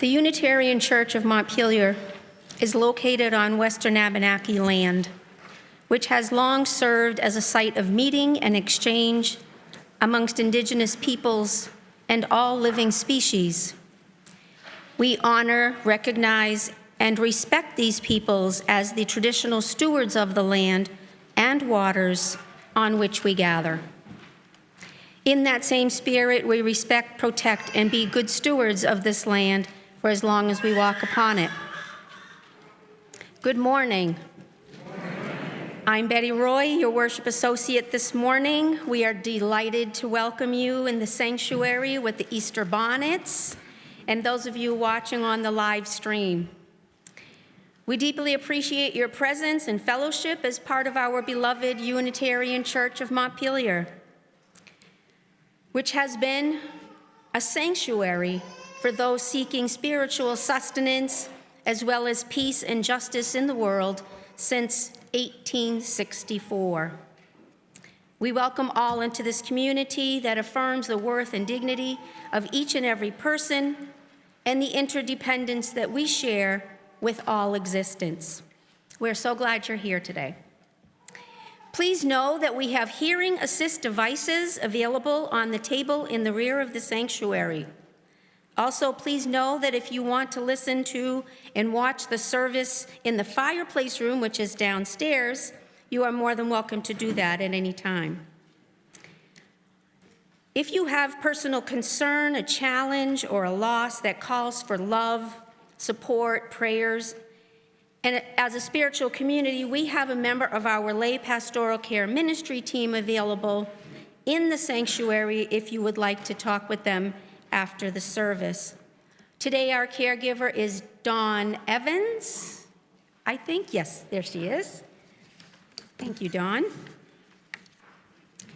The Unitarian Church of Montpelier is located on Western Abenaki land, which has long served as a site of meeting and exchange amongst Indigenous peoples and all living species. We honor, recognize, and respect these peoples as the traditional stewards of the land and waters on which we gather. In that same spirit, we respect, protect, and be good stewards of this land for as long as we walk upon it. Good morning. I'm Betty Roy, your worship associate this morning. We are delighted to welcome you in the sanctuary with the Easter bonnets and those of you watching on the live stream. We deeply appreciate your presence and fellowship as part of our beloved Unitarian Church of Montpelier, which has been a sanctuary for those seeking spiritual sustenance as well as peace and justice in the world since 1864. We welcome all into this community that affirms the worth and dignity of each and every person and the interdependence that we share with all existence. We're so glad you're here today. Please know that we have hearing assist devices available on the table in the rear of the sanctuary. Also, please know that if you want to listen to and watch the service in the fireplace room, which is downstairs, you are more than welcome to do that at any time. If you have personal concern, a challenge, or a loss that calls for love, support, prayers, and as a spiritual community, we have a member of our lay pastoral care ministry team available in the sanctuary if you would like to talk with them after the service. Today, our caregiver is Dawn Evans, I think. Yes, there she is. Thank you, Dawn.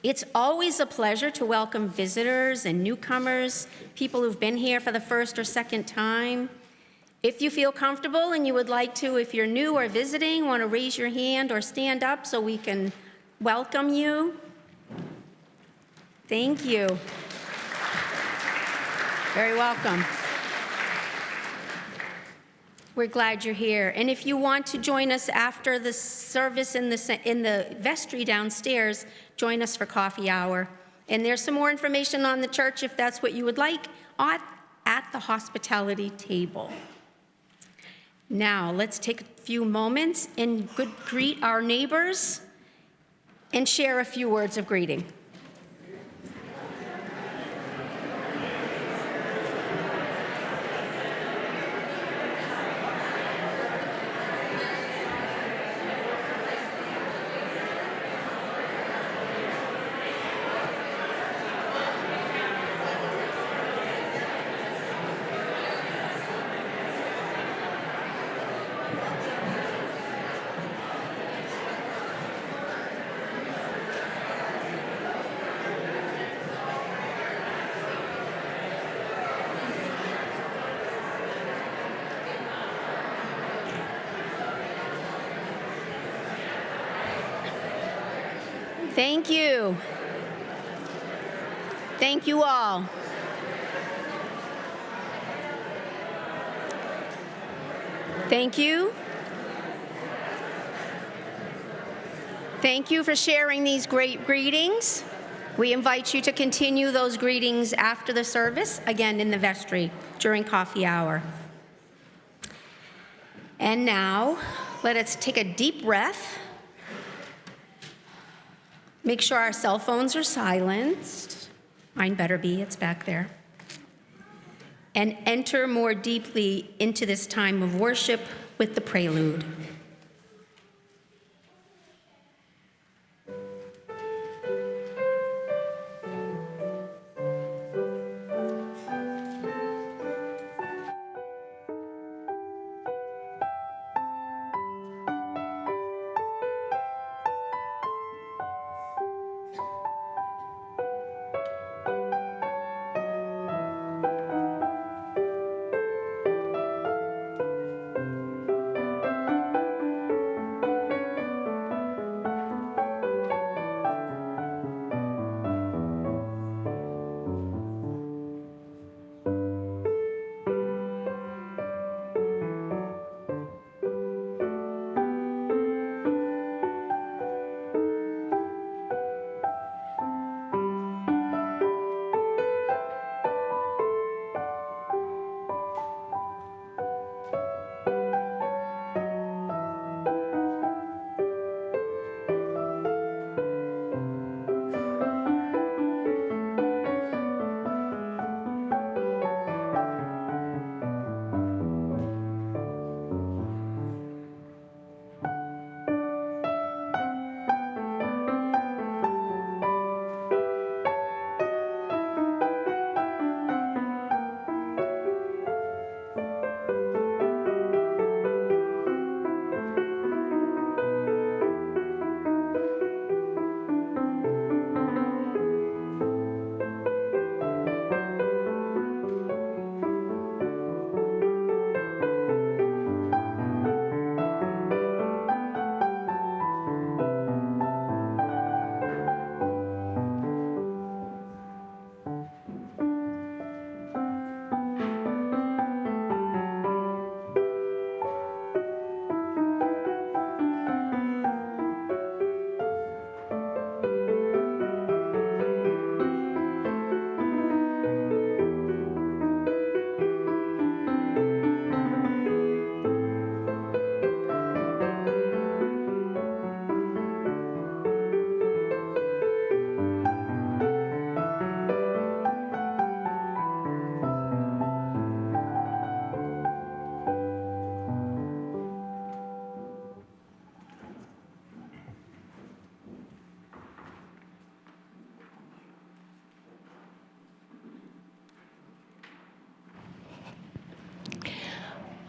It's always a pleasure to welcome visitors and newcomers, people who've been here for the first or second time. If you feel comfortable and you would like to, if you're new or visiting, want to raise your hand or stand up so we can welcome you. Thank you. Very welcome. We're glad you're here. And if you want to join us after the service in the vestry downstairs, join us for coffee hour. And there's some more information on the church if that's what you would like at the hospitality table. Now, let's take a few moments and greet our neighbors and share a few words of greeting. Thank you. Thank you all. Thank you. Thank you for sharing these great greetings. We invite you to continue those greetings after the service, again in the vestry during coffee hour. And now, let us take a deep breath. Make sure our cell phones are silenced. Mine better be, it's back there. And enter more deeply into this time of worship with the prelude.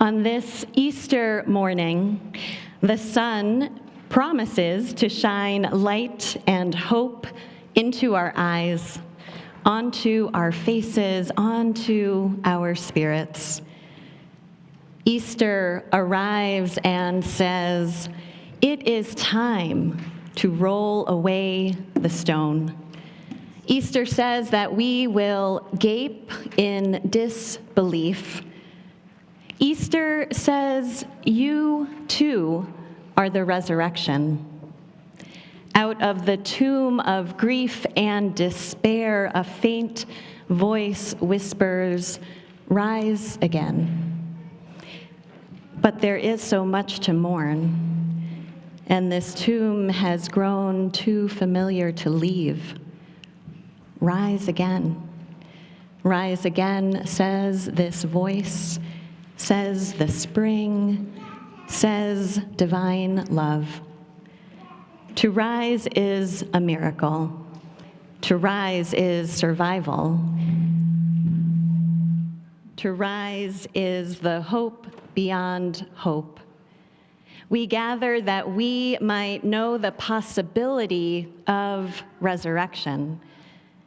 On this Easter morning, the sun promises to shine light and hope into our eyes, onto our faces, onto our spirits. Easter arrives and says, "It is time to roll away the stone." Easter says that we will gape in disbelief. Easter says you too are the resurrection. Out of the tomb of grief and despair, a faint voice whispers, "Rise again." But there is so much to mourn, and this tomb has grown too familiar to leave. Rise again. Rise again, says this voice, says the spring, says divine love. To rise is a miracle. To rise is survival. To rise is the hope beyond hope. We gather that we might know the possibility of resurrection.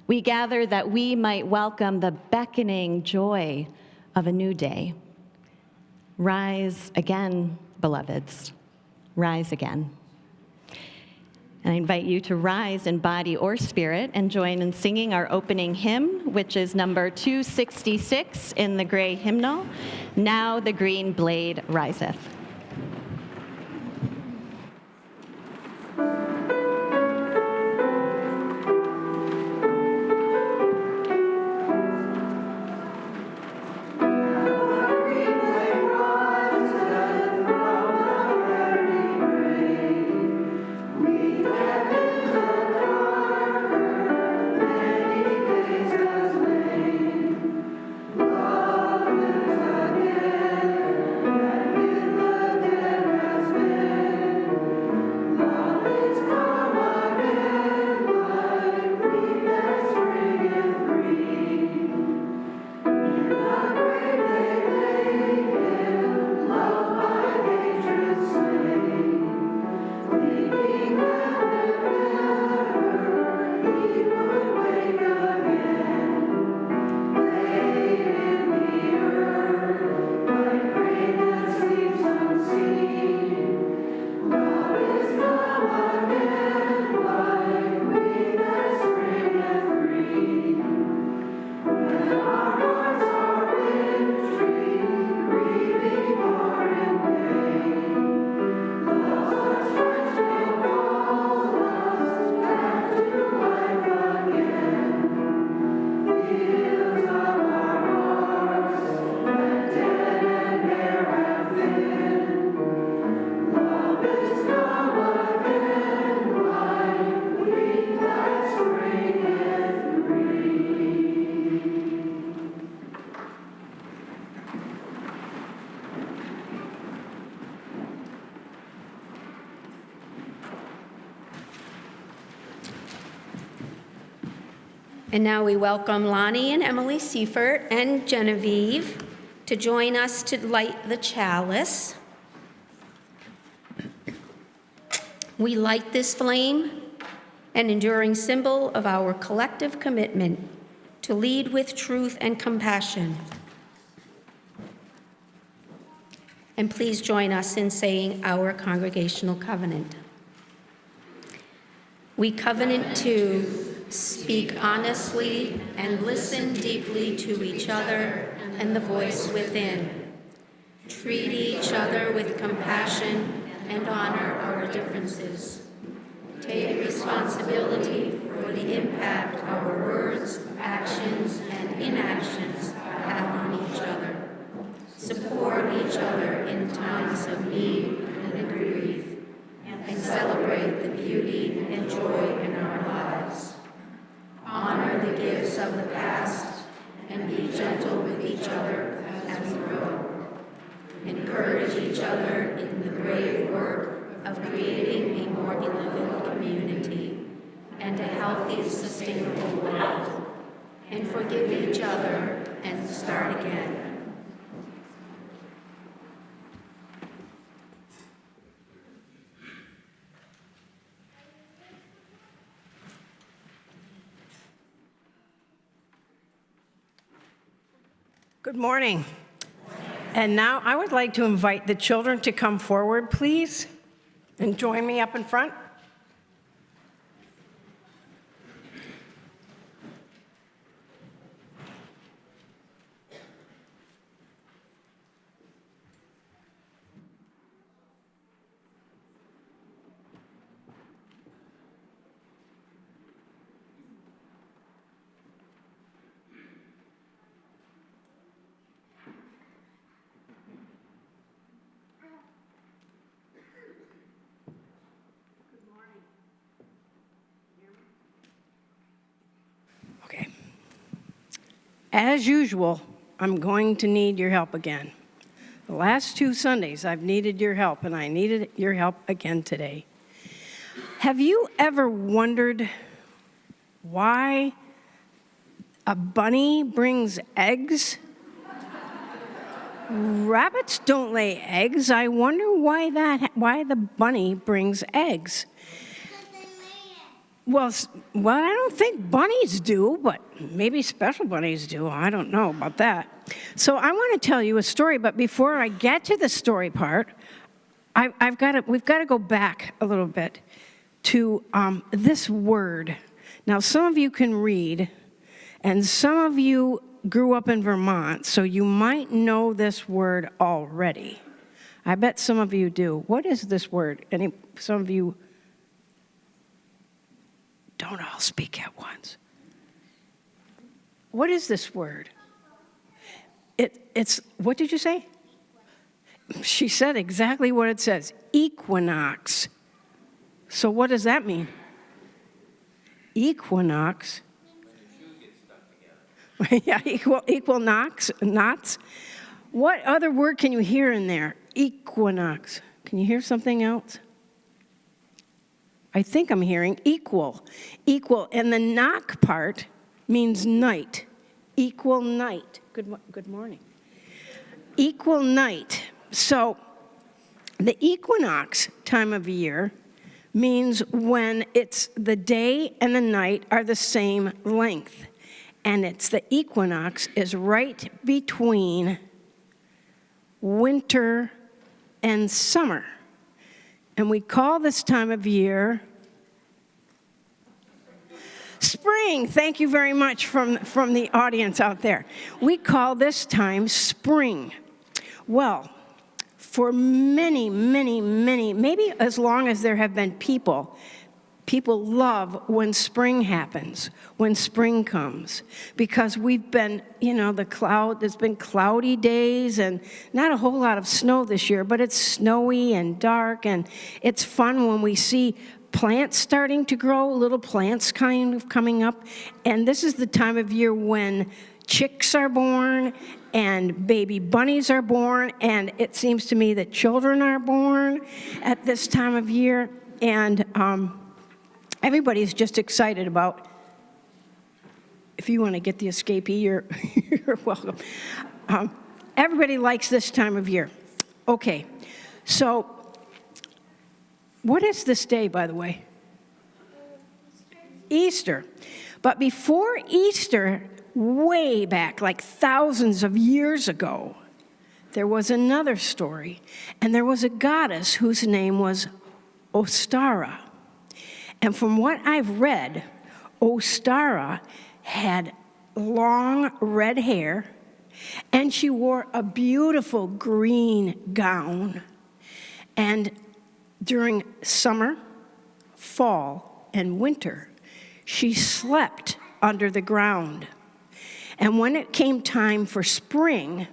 We gather that we might welcome the beckoning joy of a new day. Rise again, beloveds. Rise again. And I invite you to rise in body or spirit and join in singing our opening hymn, which is number 266 in the gray hymnal, "Now the Green Blade Riseth." And now we welcome Lonnie and Emily Seifert and Genevieve to join us to light the chalice. We light this flame, an enduring symbol of our collective commitment to lead with truth and compassion. And please join us in saying our congregational covenant. We covenant to speak honestly and listen deeply to each other and the voice within. Treat each other with compassion and honor our differences. Take responsibility for the impact our words, actions, and inactions have on each other. Support each other in times of need and grief, and celebrate the beauty and joy in our lives. Honor the gifts of the past and be gentle with each other as we grow. Encourage each other in the brave work of creating a more beloved community and a healthy, sustainable world. And forgive each other and start again. Good morning. And now I would like to invite the children to come forward, please, and join me up in front. Okay. As usual, I'm going to need your help again. The last 2 Sundays, I've needed your help, and I needed your help again today. Have you ever wondered why a bunny brings eggs? Rabbits don't lay eggs. I wonder why the bunny brings eggs. Well, I don't think bunnies do, but maybe special bunnies do. I don't know about that. So I want to tell you a story, but before I get to the story part, we've got to go back a little bit to this word. Now, some of you can read, and some of you grew up in Vermont, so you might know this word already. I bet some of you do. What is this word? Some of you don't all speak at once. What is this word? It's, what did you say? She said exactly what it says, equinox. So what does that mean? Equinox. Yeah, equal knots. What other word can you hear in there? Equinox. Can you hear something else? I think I'm hearing equal. Equal, and the knock part means night. Equal night. Good morning. Equal night. So the equinox time of year means when it's the day and the night are the same length. And the equinox is right between winter and summer. And we call this time of year spring. Thank you very much from the audience out there. We call this time spring. Well, for many, maybe as long as there have been people love when spring happens, when spring comes, because we've been, there's been cloudy days and not a whole lot of snow this year, but it's snowy and dark, and it's fun when we see plants starting to grow, little plants kind of coming up, and this is the time of year when chicks are born and baby bunnies are born, and it seems to me that children are born at this time of year, and everybody's just excited about. If you want to get the escapee, you're welcome. Everybody likes this time of year. Okay, so what is this day, by the way? Easter. But before Easter, way back, like thousands of years ago, there was another story, and there was a goddess whose name was Ostara. And from what I've read, Ostara had long red hair, and she wore a beautiful green gown. And during summer, fall, and winter, she slept under the ground. And when it came time for spring,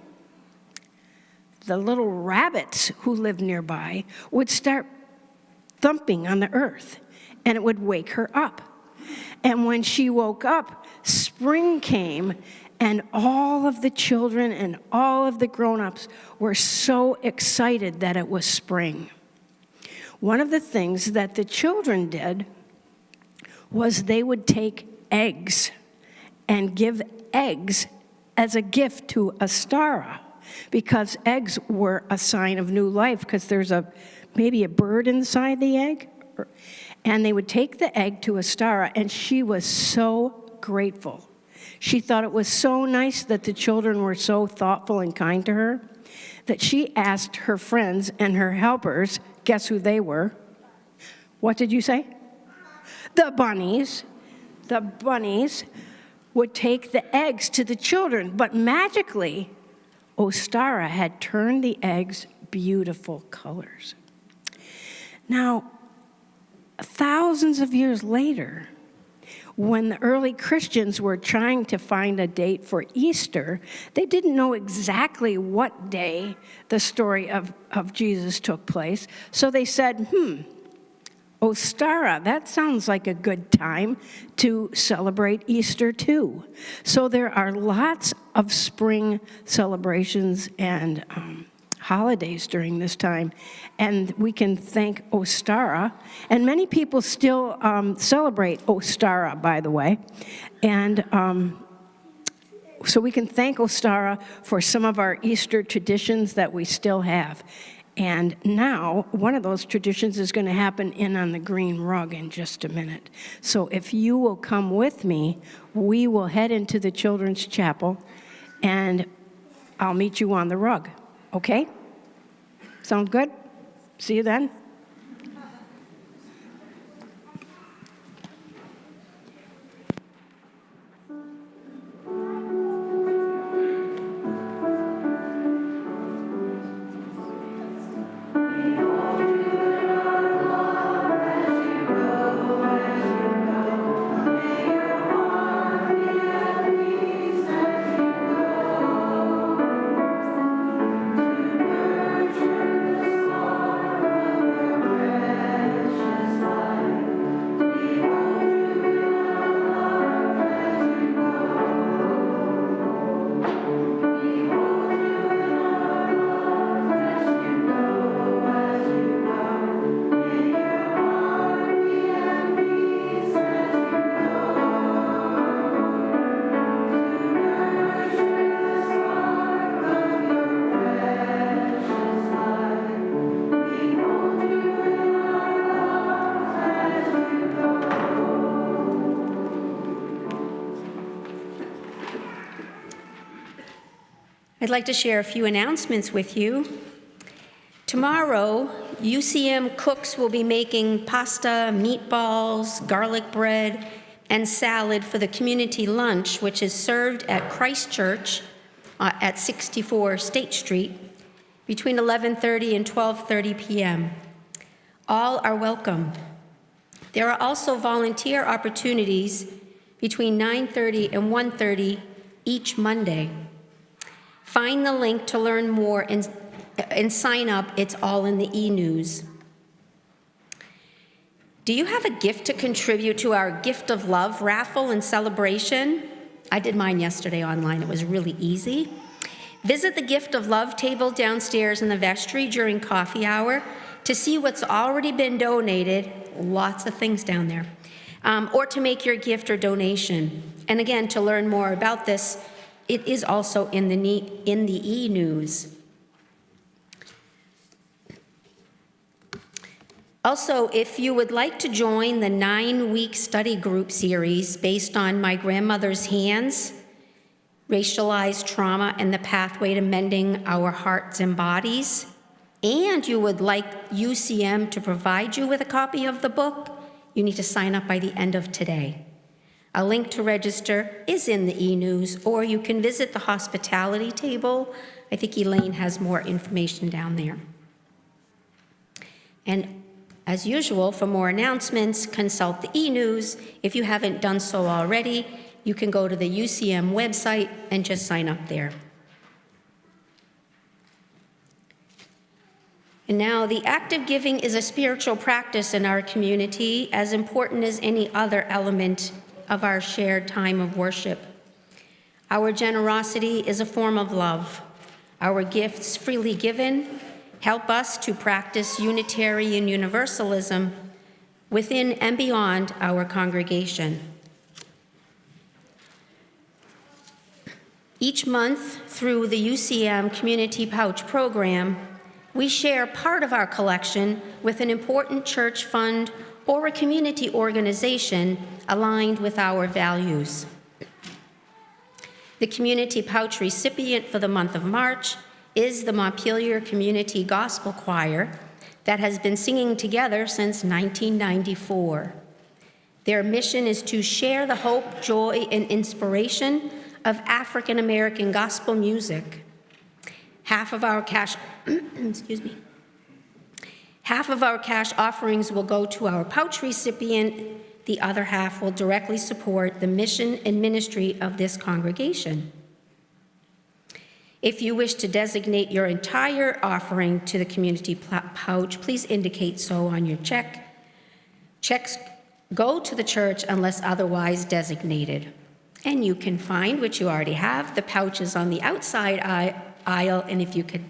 the little rabbits who lived nearby would start thumping on the earth, and it would wake her up. And when she woke up, spring came, and all of the children and all of the grown-ups were so excited that it was spring. One of the things that the children did was they would take eggs and give eggs as a gift to Ostara, because eggs were a sign of new life, because there's maybe a bird inside the egg. And they would take the egg to Ostara, and she was so grateful. She thought it was so nice that the children were so thoughtful and kind to her that she asked her friends and her helpers, guess who they were? What did you say? The bunnies. The bunnies would take the eggs to the children, but magically, Ostara had turned the eggs beautiful colors. Now, thousands of years later, when the early Christians were trying to find a date for Easter, they didn't know exactly what day the story of Jesus took place. So they said, Ostara, that sounds like a good time to celebrate Easter too. So there are lots of spring celebrations and holidays during this time, and we can thank Ostara. And many people still celebrate Ostara, by the way. And so we can thank Ostara for some of our Easter traditions that we still have. And now, one of those traditions is going to happen in on the green rug in just a minute. So if you will come with me, we will head into the children's chapel, and I'll meet you on the rug. Okay? Sound good? See you then. I'd like to share a few announcements with you. Tomorrow, UCM cooks will be making pasta, meatballs, garlic bread, and salad for the community lunch, which is served at Christ Church at 64 State Street between 11:30 and 12:30 p.m. All are welcome. There are also volunteer opportunities between 9:30 and 1:30 each Monday. Find the link to learn more and sign up. It's all in the e-news. Do you have a gift to contribute to our Gift of Love raffle and celebration? I did mine yesterday online. It was really easy. Visit the Gift of Love table downstairs in the vestry during coffee hour to see what's already been donated. Lots of things down there. Or to make your gift or donation. And again, to learn more about this, it is also in the e-news. Also, if you would like to join the 9-week study group series based on My Grandmother's Hands, Racialized Trauma and the Pathway to Mending Our Hearts and Bodies, and you would like UCM to provide you with a copy of the book, you need to sign up by the end of today. A link to register is in the e-news, or you can visit the hospitality table. I think Elaine has more information down there. And as usual, for more announcements, consult the e-news. If you haven't done so already, you can go to the UCM website and just sign up there. And now, the act of giving is a spiritual practice in our community, as important as any other element of our shared time of worship. Our generosity is a form of love. Our gifts, freely given, help us to practice Unitarian Universalism within and beyond our congregation. Each month, through the UCM Community Pouch program, we share part of our collection with an important church fund or a community organization aligned with our values. The community pouch recipient for the month of March is the Montpelier Community Gospel Choir that has been singing together since 1994. Their mission is to share the hope, joy, and inspiration of African American gospel music. Half of our cash offerings will go to our pouch recipient. The other half will directly support the mission and ministry of this congregation. If you wish to designate your entire offering to the community pouch, please indicate so on your check. Checks go to the church unless otherwise designated. And you can find, which you already have, the pouches on the outside aisle, and if you could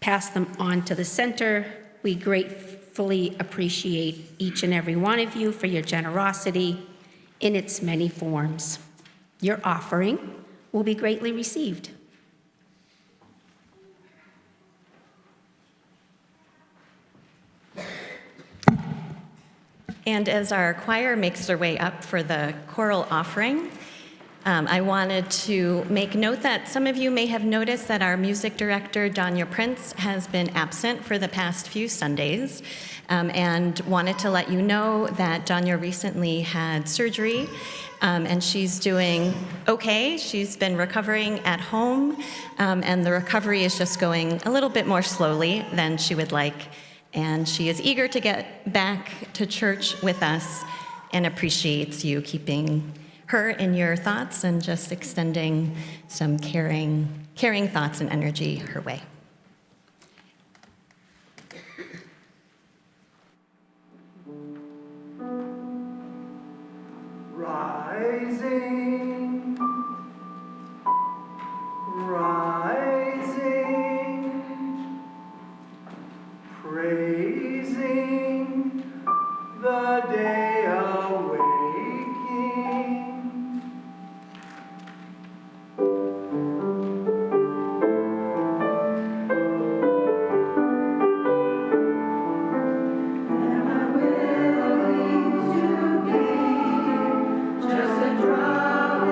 pass them on to the center, we gratefully appreciate each and every one of you for your generosity in its many forms. Your offering will be greatly received. And as our choir makes their way up for the choral offering, I wanted to make note that some of you may have noticed that our music director, Donia Prince, has been absent for the past few Sundays, and wanted to let you know that Donia recently had surgery, and she's doing okay. She's been recovering at home, and the recovery is just going a little bit more slowly than she would like. And she is eager to get back to church with us and appreciates you keeping her in your thoughts and just extending some caring thoughts and energy her way. Rising, rising, praising the day awaking. Am I willing to be just a drop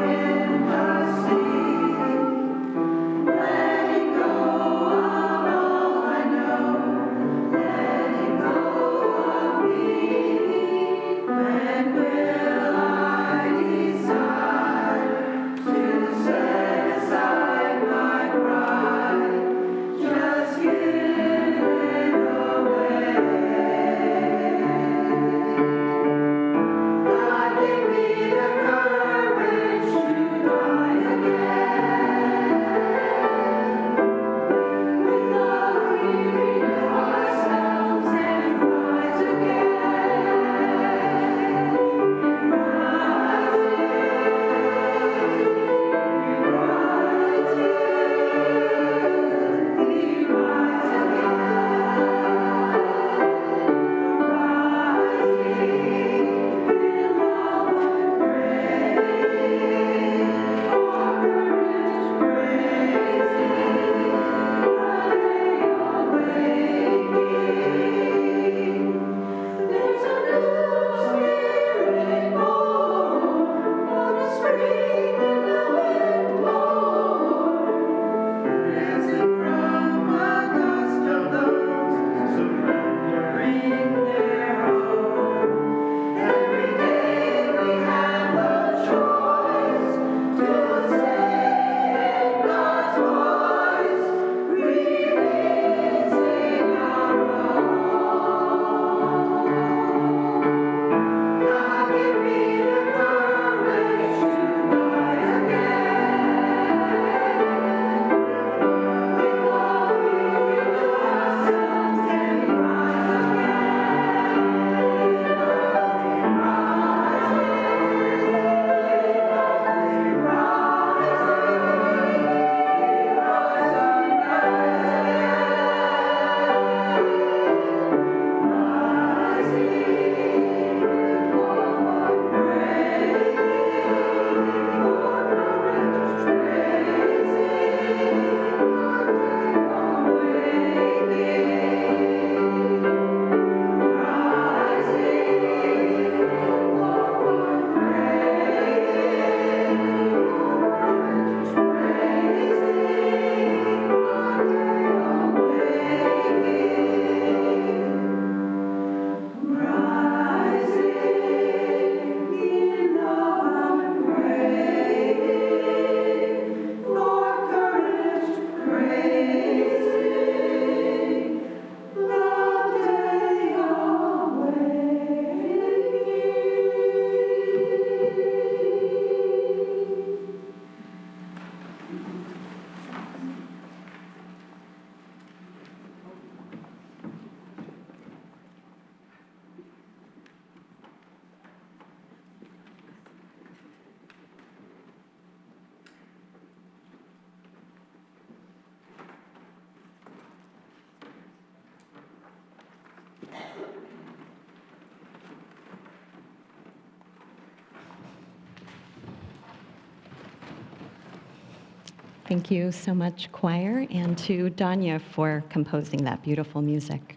Thank you so much, choir, and to Donia for composing that beautiful music.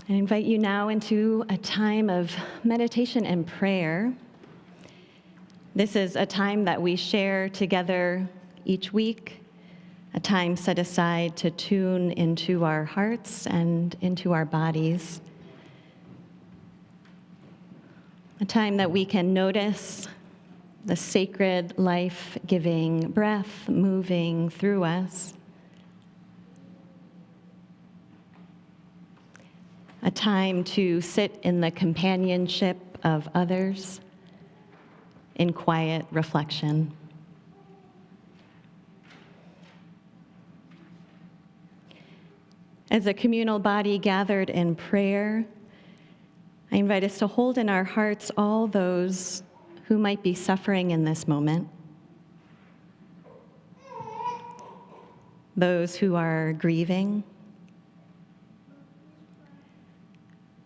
I invite you now into a time of meditation and prayer. This is a time that we share together each week, a time set aside to tune into our hearts and into our bodies, a time that we can notice the sacred, life-giving breath moving through us, a time to sit in the companionship of others in quiet reflection. As a communal body gathered in prayer, I invite us to hold in our hearts all those who might be suffering in this moment, those who are grieving,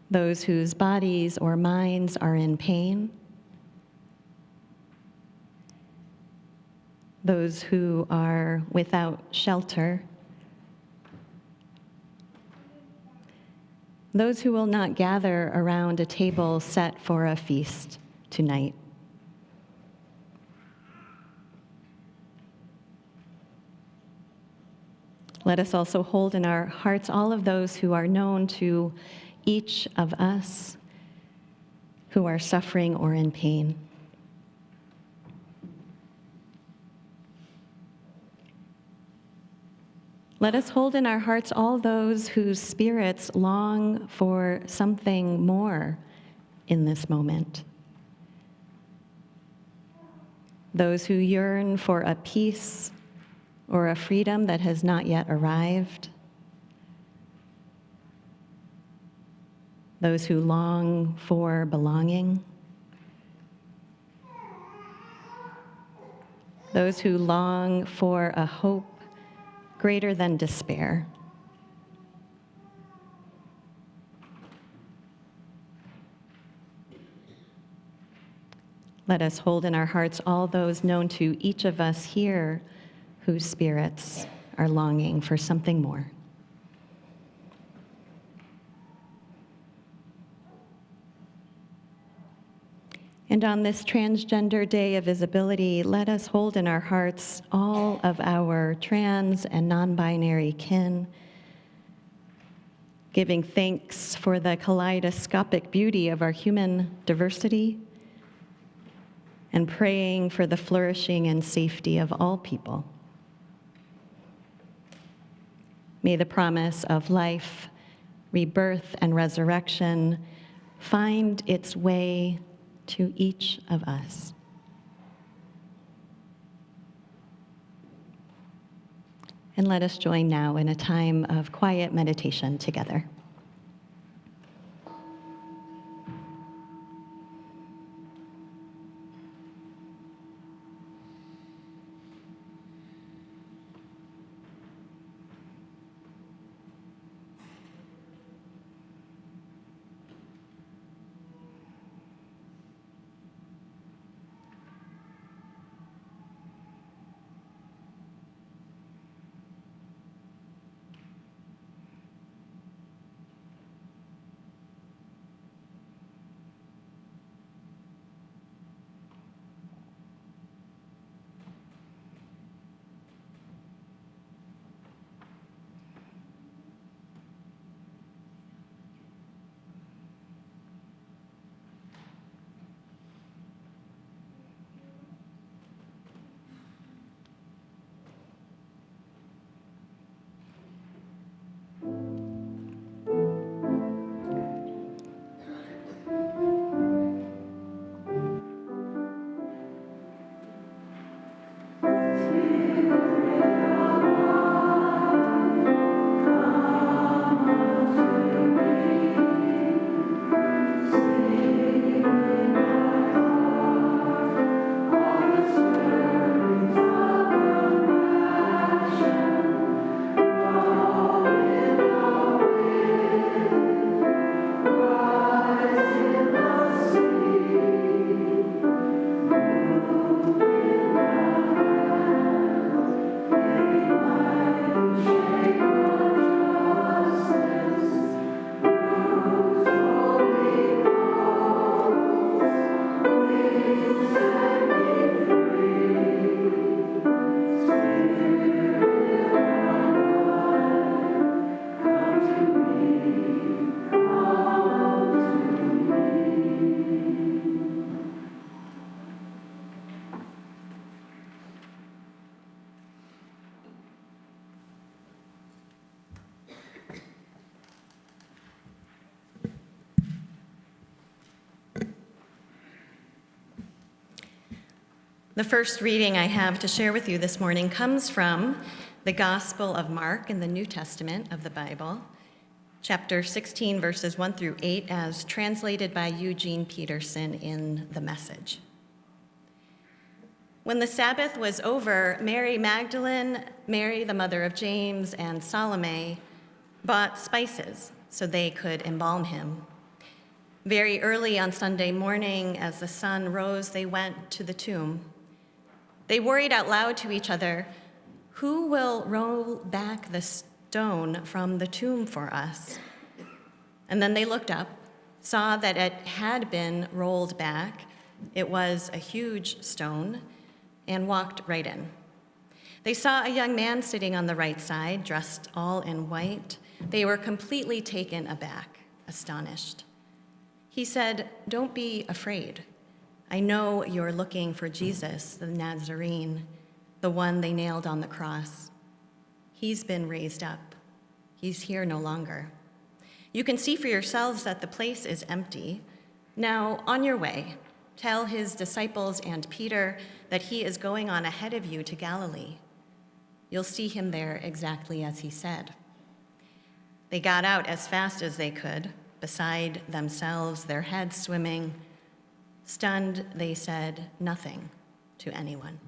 those whose bodies or minds are in pain, those who are without shelter, those who will not gather around a table set for a feast tonight. Let us also hold in our hearts all of those who are known to each of us who are suffering or in pain. Let us hold in our hearts all those whose spirits long for something more in this moment. Those who yearn for a peace or a freedom that has not yet arrived. Those who long for belonging. Those who long for a hope greater than despair. Let us hold in our hearts all those known to each of us here whose spirits are longing for something more. And on this Transgender Day of Visibility, let us hold in our hearts all of our trans and non-binary kin, giving thanks for the kaleidoscopic beauty of our human diversity, and praying for the flourishing and safety of all people. May the promise of life, rebirth, and resurrection find its way to each of us. And let us join now in a time of quiet meditation together. The first reading I have to share with you this morning comes from the Gospel of Mark in the New Testament of the Bible, chapter 16, verses 1 through 8, as translated by Eugene Peterson in The Message. When the Sabbath was over, Mary Magdalene, Mary the mother of James, and Salome bought spices so they could embalm him. Very early on Sunday morning, as the sun rose, they went to the tomb. They worried out loud to each other, "Who will roll back the stone from the tomb for us?" And then they looked up, saw that it had been rolled back. It was a huge stone, and walked right in. They saw a young man sitting on the right side, dressed all in white. They were completely taken aback, astonished. He said, "Don't be afraid. I know you're looking for Jesus, the Nazarene, the one they nailed on the cross. He's been raised up. He's here no longer. You can see for yourselves that the place is empty. Now, on your way, tell his disciples and Peter that he is going on ahead of you to Galilee. You'll see him there exactly as he said." They got out as fast as they could, beside themselves, their heads swimming. Stunned, they said nothing to anyone.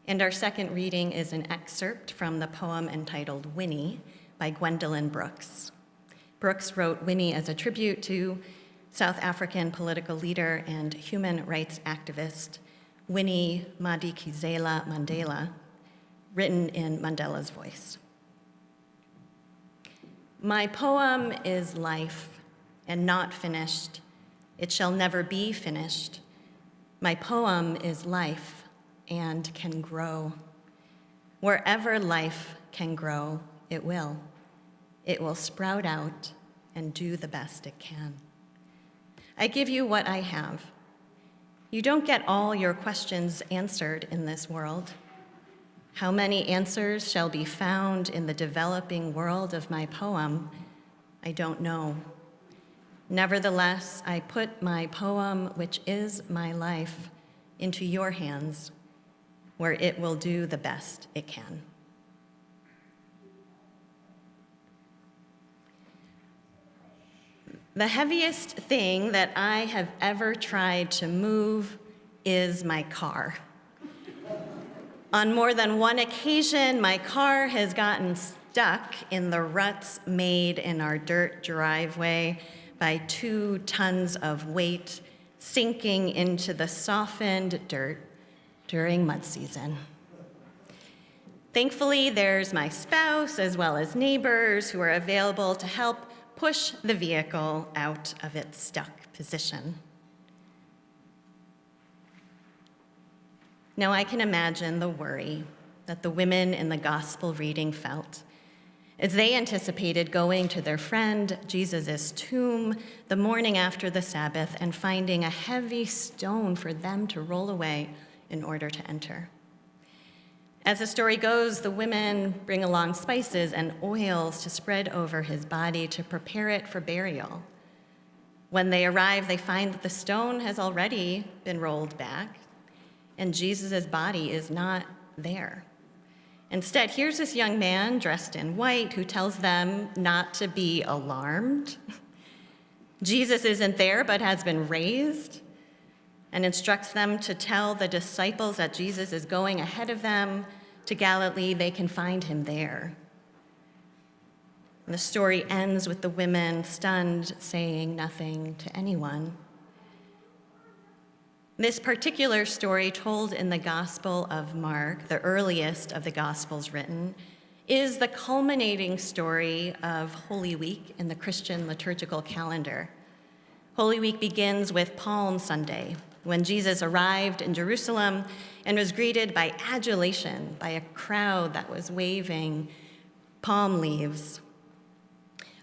And our second reading is an excerpt from the poem entitled Winnie by Gwendolyn Brooks. Brooks wrote Winnie as a tribute to South African political leader and human rights activist Winnie Madikizela Mandela, written in Mandela's voice. My poem is life and not finished. It shall never be finished. My poem is life and can grow. Wherever life can grow, it will. It will sprout out and do the best it can. I give you what I have. You don't get all your questions answered in this world. How many answers shall be found in the developing world of my poem? I don't know. Nevertheless, I put my poem, which is my life, into your hands, where it will do the best it can. The heaviest thing that I have ever tried to move is my car. On more than one occasion, my car has gotten stuck in the ruts made in our dirt driveway by 2 tons of weight sinking into the softened dirt during mud season. Thankfully, there's my spouse as well as neighbors who are available to help push the vehicle out of its stuck position. Now I can imagine the worry that the women in the gospel reading felt as they anticipated going to their friend Jesus' tomb the morning after the Sabbath and finding a heavy stone for them to roll away in order to enter. As the story goes, the women bring along spices and oils to spread over his body to prepare it for burial. When they arrive, they find that the stone has already been rolled back, and Jesus' body is not there. Instead, here's this young man dressed in white who tells them not to be alarmed. Jesus isn't there, but has been raised, and instructs them to tell the disciples that Jesus is going ahead of them to Galilee. They can find him there. And the story ends with the women stunned, saying nothing to anyone. This particular story, told in the Gospel of Mark, the earliest of the Gospels written, is the culminating story of Holy Week in the Christian liturgical calendar. Holy Week begins with Palm Sunday, when Jesus arrived in Jerusalem and was greeted by adulation by a crowd that was waving palm leaves.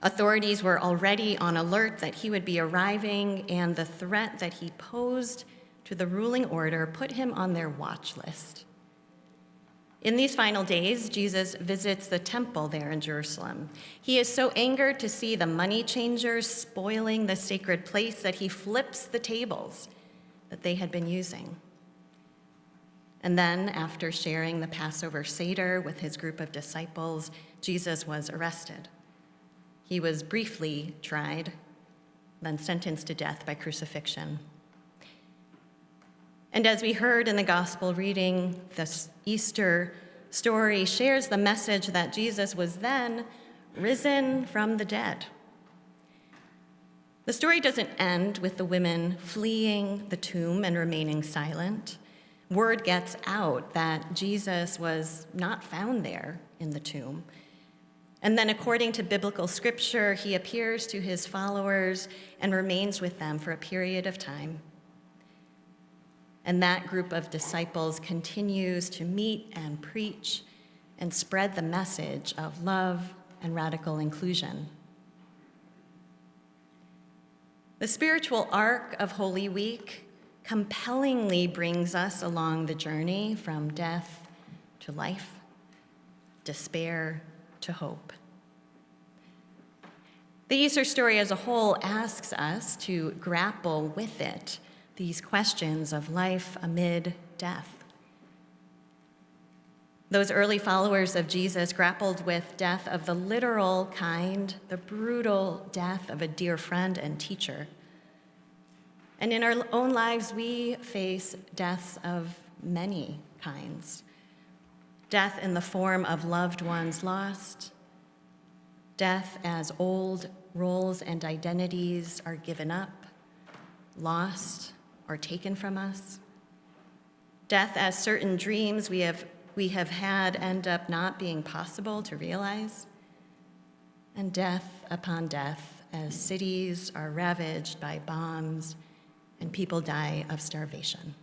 Authorities were already on alert that he would be arriving, and the threat that he posed to the ruling order put him on their watch list. In these final days, Jesus visits the temple there in Jerusalem. He is so angered to see the money changers spoiling the sacred place that he flips the tables that they had been using. And then, after sharing the Passover Seder with his group of disciples, Jesus was arrested. He was briefly tried, then sentenced to death by crucifixion. And as we heard in the gospel reading, this Easter story shares the message that Jesus was then risen from the dead. The story doesn't end with the women fleeing the tomb and remaining silent. Word gets out that Jesus was not found there in the tomb. And then, according to biblical scripture, he appears to his followers and remains with them for a period of time. And that group of disciples continues to meet and preach and spread the message of love and radical inclusion. The spiritual arc of Holy Week compellingly brings us along the journey from death to life, despair to hope. The Easter story as a whole asks us to grapple with it, these questions of life amid death. Those early followers of Jesus grappled with death of the literal kind, the brutal death of a dear friend and teacher. And in our own lives, we face deaths of many kinds. Death in the form of loved ones lost, death as old roles and identities are given up, lost, or taken from us. Death as certain dreams we have had end up not being possible to realize. And death upon death as cities are ravaged by bombs and people die of starvation.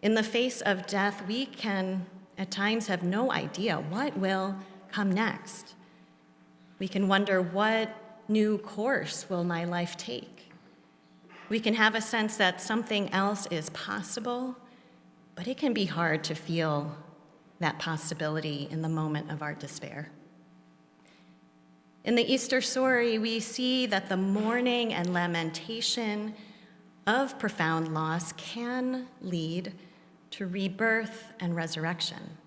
In the face of death, we can at times have no idea what will come next. We can wonder, what new course will my life take? We can have a sense that something else is possible, but it can be hard to feel that possibility in the moment of our despair. In the Easter story, we see that the mourning and lamentation of profound loss can lead to rebirth and resurrection.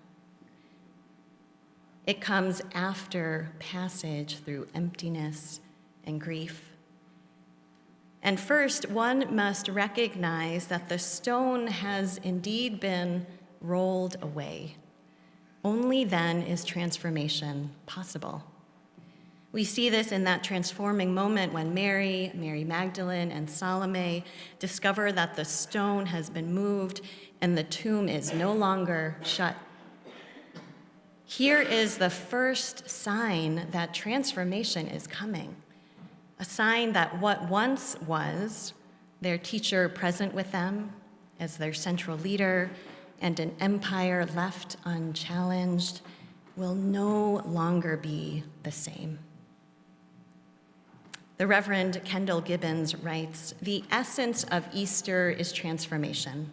It comes after passage through emptiness and grief. And first, one must recognize that the stone has indeed been rolled away. Only then is transformation possible. We see this in that transforming moment when Mary Magdalene, and Salome discover that the stone has been moved and the tomb is no longer shut. Here is the first sign that transformation is coming, a sign that what once was their teacher present with them as their central leader and an empire left unchallenged will no longer be the same. The Reverend Kendall Gibbons writes, "The essence of Easter is transformation.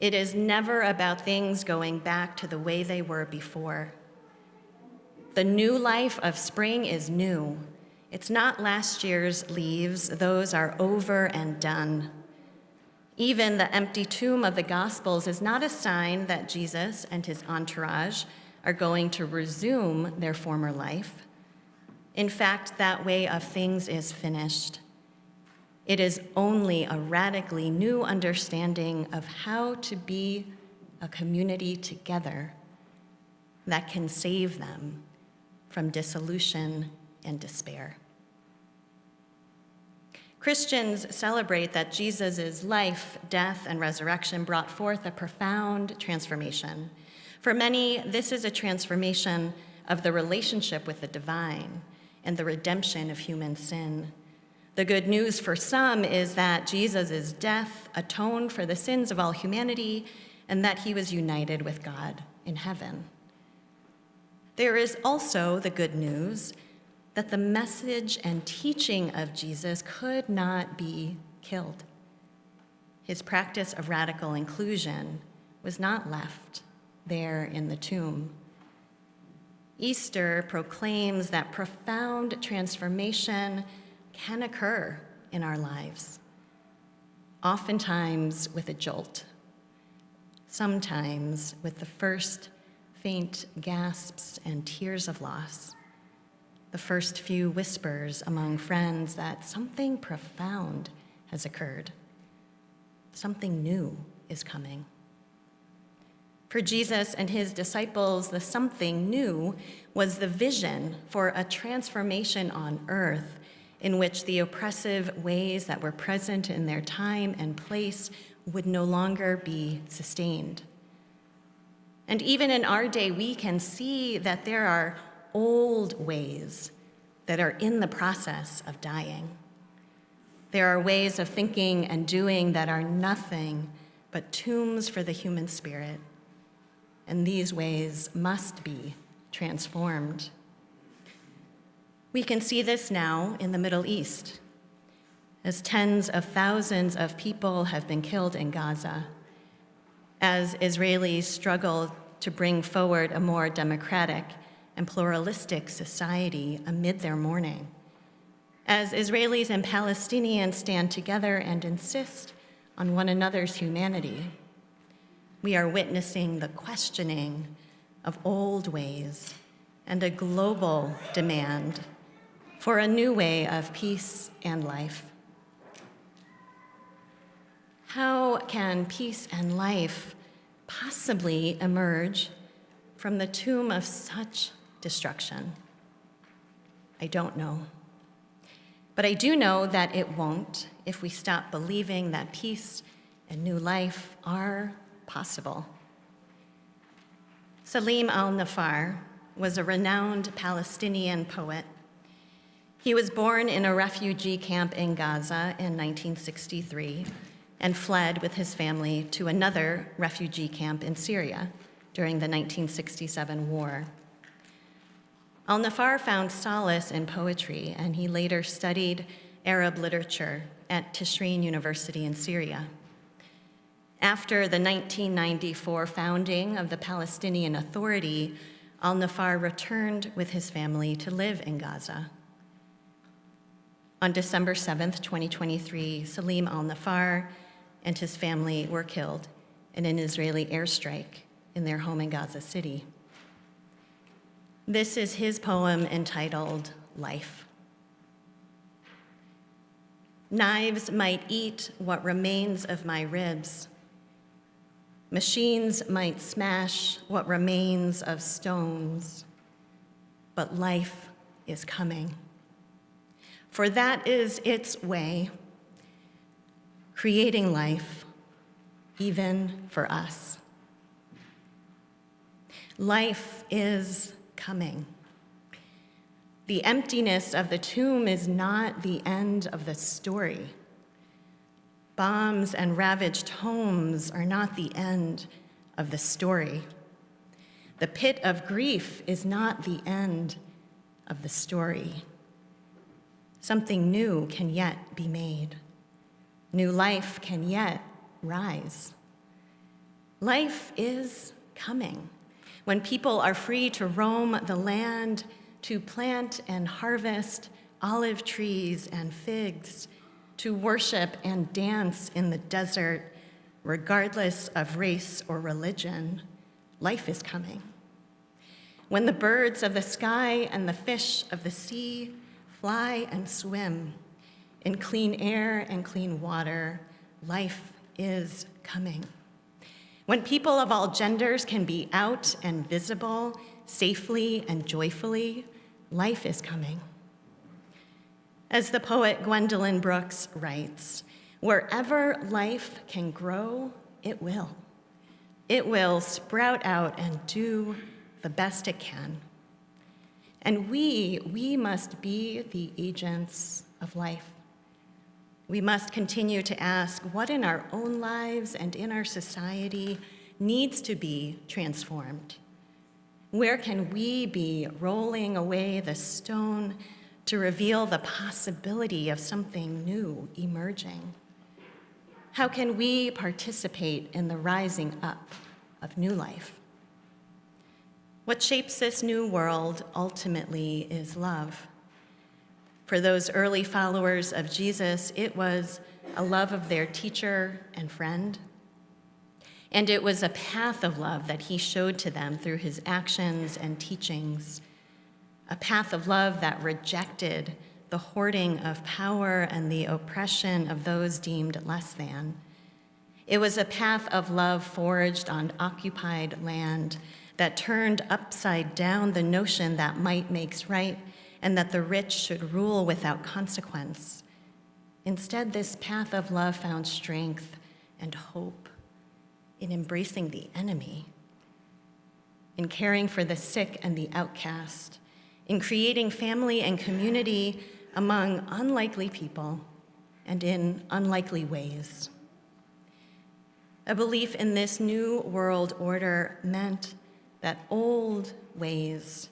It is never about things going back to the way they were before. The new life of spring is new. It's not last year's leaves. Those are over and done. Even the empty tomb of the Gospels is not a sign that Jesus and his entourage are going to resume their former life. In fact, that way of things is finished. It is only a radically new understanding of how to be a community together that can save them from dissolution and despair." Christians celebrate that Jesus' life, death, and resurrection brought forth a profound transformation. For many, this is a transformation of the relationship with the divine and the redemption of human sin. The good news for some is that Jesus' death atoned for the sins of all humanity and that he was united with God in heaven. There is also the good news that the message and teaching of Jesus could not be killed. His practice of radical inclusion was not left there in the tomb. Easter proclaims that profound transformation can occur in our lives. oftentimes with a jolt, sometimes with the first faint gasps and tears of loss, the first few whispers among friends that something profound has occurred, something new is coming. For Jesus and his disciples, the something new was the vision for a transformation on earth in which the oppressive ways that were present in their time and place would no longer be sustained. And even in our day, we can see that there are old ways that are in the process of dying. There are ways of thinking and doing that are nothing but tombs for the human spirit, and these ways must be transformed. We can see this now in the Middle East, as tens of thousands of people have been killed in Gaza, as Israelis struggle to bring forward a more democratic and pluralistic society amid their mourning, as Israelis and Palestinians stand together and insist on one another's humanity. We are witnessing the questioning of old ways and a global demand for a new way of peace and life. How can peace and life possibly emerge from the tomb of such destruction? I don't know. But I do know that it won't if we stop believing that peace and new life are possible. Salim al-Nafar was a renowned Palestinian poet. He was born in a refugee camp in Gaza in 1963 and fled with his family to another refugee camp in Syria during the 1967 war. Al-Nafar found solace in poetry, and he later studied Arab literature at Tishreen University in Syria. After the 1994 founding of the Palestinian Authority, Al-Nafar returned with his family to live in Gaza. On December 7th, 2023, Salim al-Nafar and his family were killed in an Israeli airstrike in their home in Gaza City. This is his poem entitled Life. Knives might eat what remains of my ribs. Machines might smash what remains of stones, but life is coming. For that is its way, creating life, even for us. Life is coming. The emptiness of the tomb is not the end of the story. Bombs and ravaged homes are not the end of the story. The pit of grief is not the end of the story. Something new can yet be made. New life can yet rise. Life is coming when people are free to roam the land, to plant and harvest olive trees and figs, to worship and dance in the desert, regardless of race or religion. Life is coming. When the birds of the sky and the fish of the sea fly and swim in clean air and clean water, life is coming. When people of all genders can be out and visible safely and joyfully, life is coming. As the poet Gwendolyn Brooks writes, wherever life can grow, it will. It will sprout out and do the best it can. And we must be the agents of life. We must continue to ask what in our own lives and in our society needs to be transformed. Where can we be rolling away the stone to reveal the possibility of something new emerging? How can we participate in the rising up of new life? What shapes this new world ultimately is love. For those early followers of Jesus, it was a love of their teacher and friend. And it was a path of love that he showed to them through his actions and teachings, a path of love that rejected the hoarding of power and the oppression of those deemed less than. It was a path of love forged on occupied land that turned upside down the notion that might makes right and that the rich should rule without consequence. Instead, this path of love found strength and hope in embracing the enemy, in caring for the sick and the outcast, in creating family and community among unlikely people and in unlikely ways. A belief in this new world order meant that old ways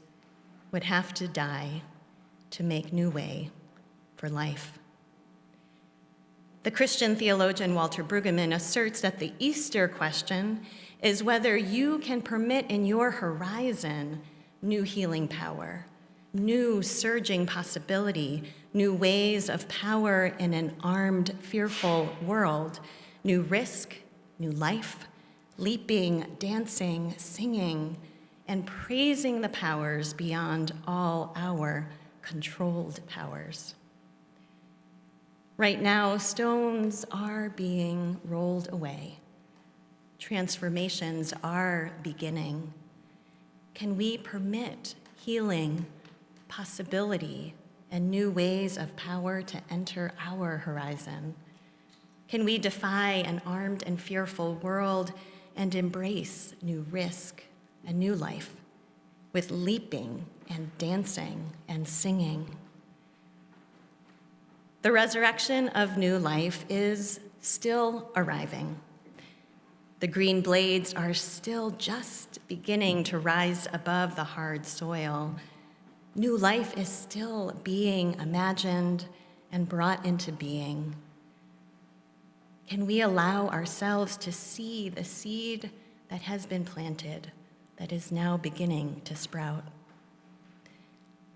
would have to die to make new way for life. The Christian theologian Walter Brueggemann asserts that the Easter question is whether you can permit in your horizon new healing power, new surging possibility, new ways of power in an armed, fearful world, new risk, new life, leaping, dancing, singing, and praising the powers beyond all our controlled powers. Right now, stones are being rolled away. Transformations are beginning. Can we permit healing, possibility, and new ways of power to enter our horizon? Can we defy an armed and fearful world and embrace new risk and new life with leaping and dancing and singing? The resurrection of new life is still arriving. The green blades are still just beginning to rise above the hard soil. New life is still being imagined and brought into being. Can we allow ourselves to see the seed that has been planted, that is now beginning to sprout?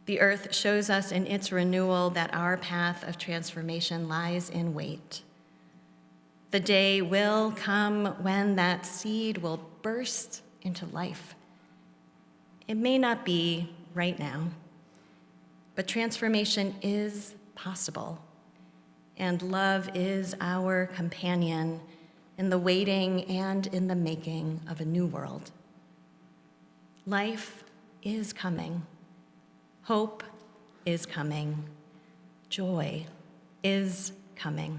The earth shows us in its renewal that our path of transformation lies in wait. The day will come when that seed will burst into life. It may not be right now, but transformation is possible, and love is our companion in the waiting and in the making of a new world. Life is coming. Hope is coming. Joy is coming.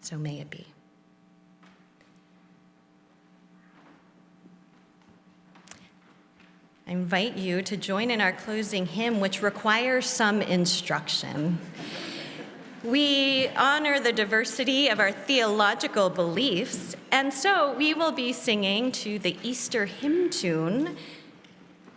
So may it be. I invite you to join in our closing hymn, which requires some instruction. We honor the diversity of our theological beliefs, and so we will be singing to the Easter hymn tune.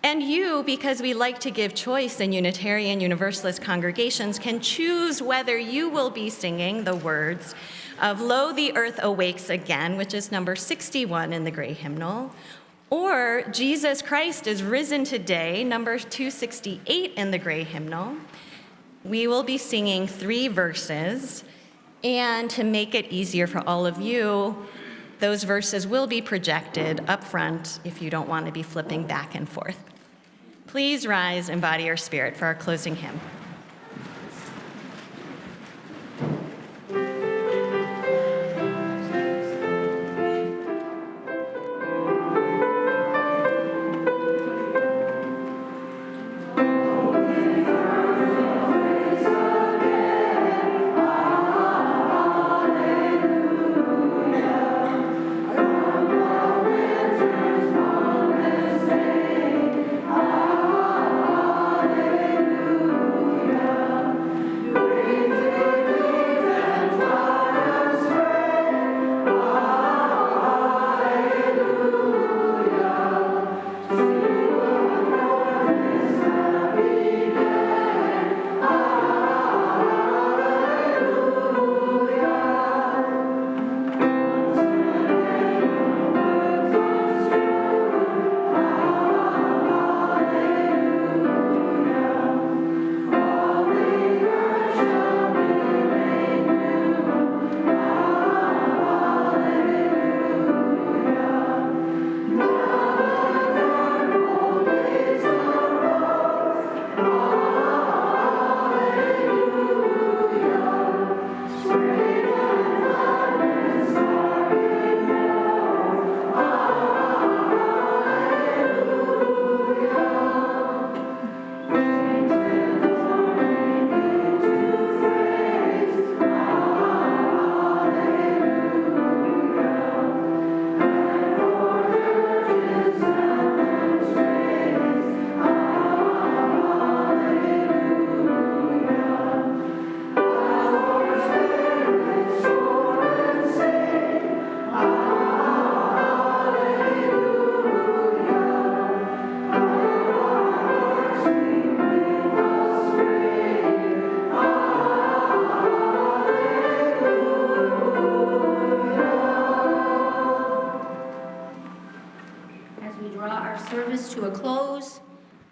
And you, because we like to give choice in Unitarian Universalist congregations, can choose whether you will be singing the words of Lo, the Earth Awakes Again, which is number 61 in the gray hymnal, or Jesus Christ is Risen Today, number 268 in the gray hymnal. We will be singing 3 verses, and to make it easier for all of you, those verses will be projected up front if you don't want to be flipping back and forth. Please rise and embody your spirit for our closing hymn.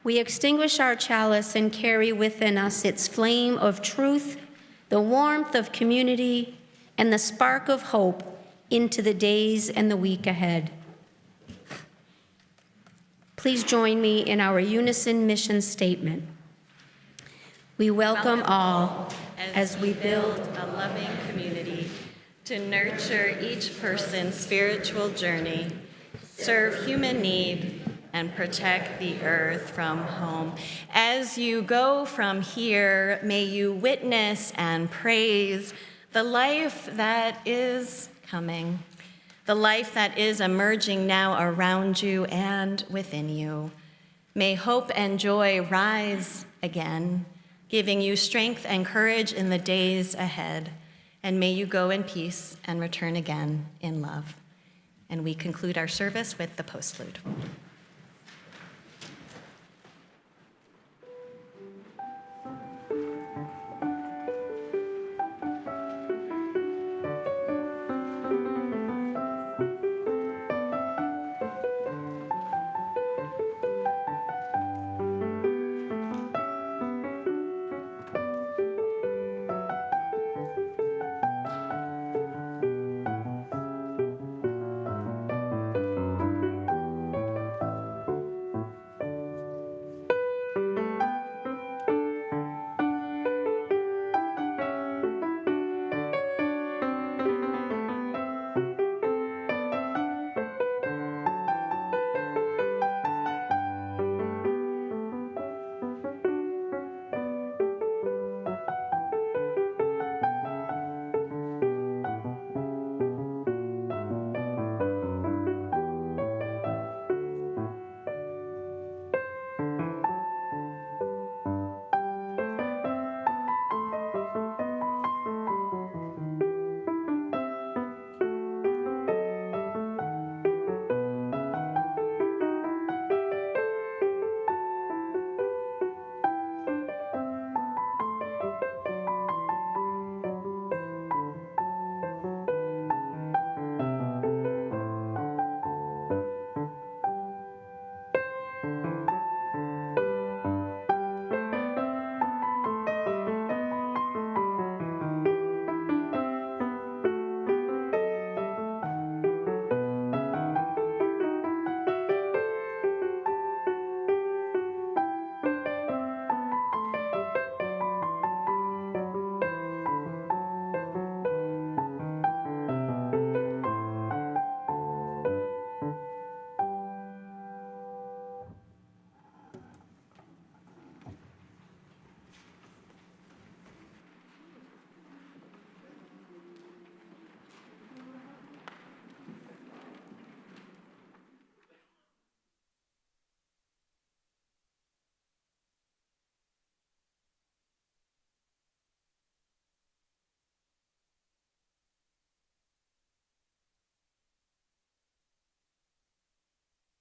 we extinguish our chalice and carry within us its flame of truth, the warmth of community, and the spark of hope into the days and the week ahead. Please join me in our unison mission statement. We welcome all as we build a loving community to nurture each person's spiritual journey, serve human need, and protect the earth from home. As you go from here, may you witness and praise the life that is coming, the life that is emerging now around you and within you. May hope and joy rise again, giving you strength and courage in the days ahead. And may you go in peace and return again in love. And we conclude our service with the postlude.